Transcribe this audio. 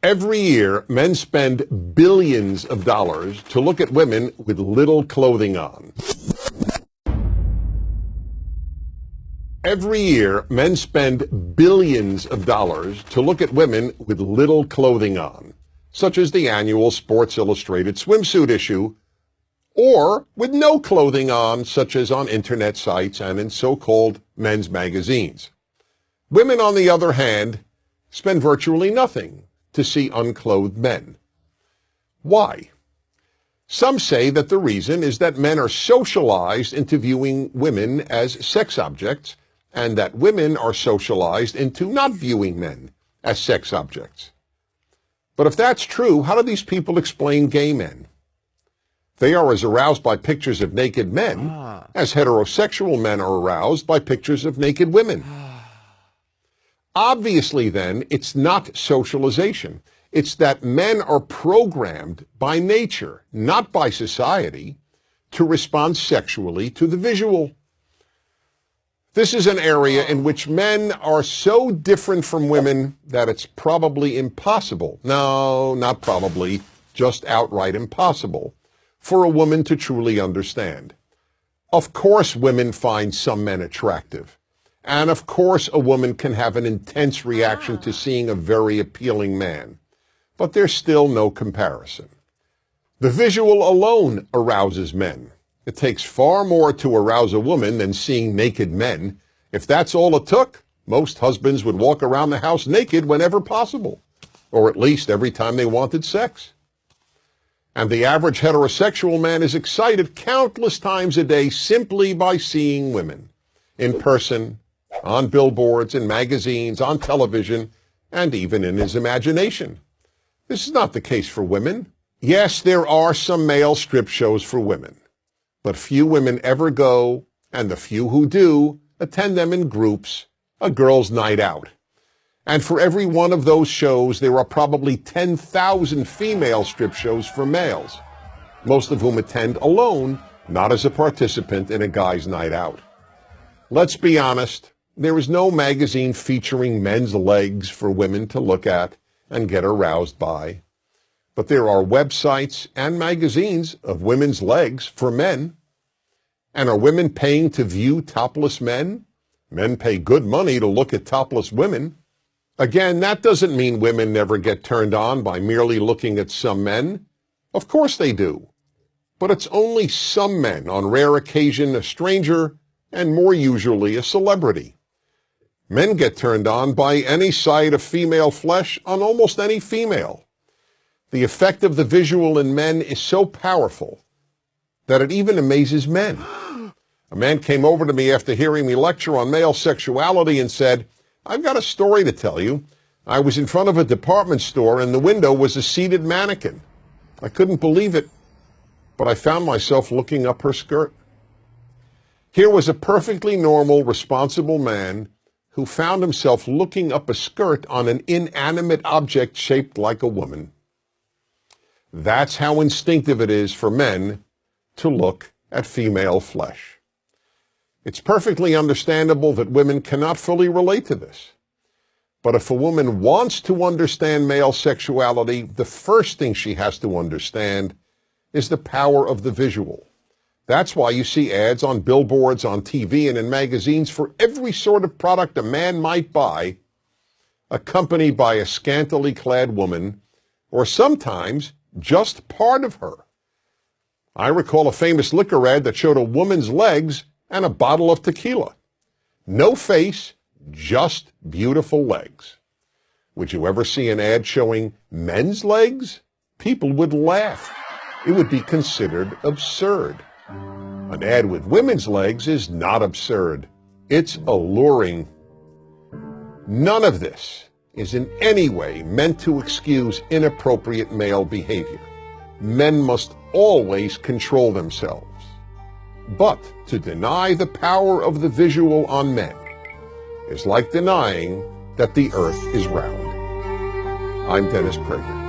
Every year, men spend billions of dollars to look at women with little clothing on. Every year, men spend billions of dollars to look at women with little clothing on, such as the annual Sports Illustrated swimsuit issue, or with no clothing on, such as on internet sites and in so-called men's magazines. Women, on the other hand, spend virtually nothing to see unclothed men. Why? Some say that the reason is that men are socialized into viewing women as sex objects, and that women are socialized into not viewing men as sex objects. But if that's true, how do these people explain gay men? They are as aroused by pictures of naked men as heterosexual men are aroused by pictures of naked women. Obviously, then, it's not socialization. It's that men are programmed by nature, not by society, to respond sexually to the visual. This is an area in which men are so different from women that it's probably impossible, no, not probably, just outright impossible, for a woman to truly understand. Of course women find some men attractive. And of course a woman can have an intense reaction to seeing a very appealing man. But there's still no comparison. The visual alone arouses men. It takes far more to arouse a woman than seeing naked men. If that's all it took, most husbands would walk around the house naked whenever possible, or at least every time they wanted sex. And the average heterosexual man is excited countless times a day simply by seeing women, in person, on billboards, in magazines, on television, and even in his imagination. This is not the case for women. Yes, there are some male strip shows for women, but few women ever go, and the few who do attend them in groups, a girls' night out. And for every one of those shows, there are probably 10,000 female strip shows for males, most of whom attend alone, not as a participant in a guy's night out. Let's be honest, there is no magazine featuring men's legs for women to look at and get aroused by. But there are websites and magazines of women's legs for men. And are women paying to view topless men? Men pay good money to look at topless women. Again, that doesn't mean women never get turned on by merely looking at some men. Of course they do. But it's only some men, on rare occasion a stranger, and more usually a celebrity. Men get turned on by any sight of female flesh on almost any female. The effect of the visual in men is so powerful that it even amazes men. A man came over to me after hearing me lecture on male sexuality and said, "I've got a story to tell you. I was in front of a department store and the window was a seated mannequin. I couldn't believe it, but I found myself looking up her skirt." Here was a perfectly normal, responsible man who found himself looking up a skirt on an inanimate object shaped like a woman. That's how instinctive it is for men to look at female flesh. It's perfectly understandable that women cannot fully relate to this. But if a woman wants to understand male sexuality, the first thing she has to understand is the power of the visual. That's why you see ads on billboards, on TV, and in magazines for every sort of product a man might buy, accompanied by a scantily clad woman, or sometimes just part of her. I recall a famous liquor ad that showed a woman's legs and a bottle of tequila. No face, just beautiful legs. Would you ever see an ad showing men's legs? People would laugh. It would be considered absurd. An ad with women's legs is not absurd. It's alluring. None of this is in any way meant to excuse inappropriate male behavior. Men must always control themselves. But to deny the power of the visual on men is like denying that the earth is round. I'm Dennis Prager.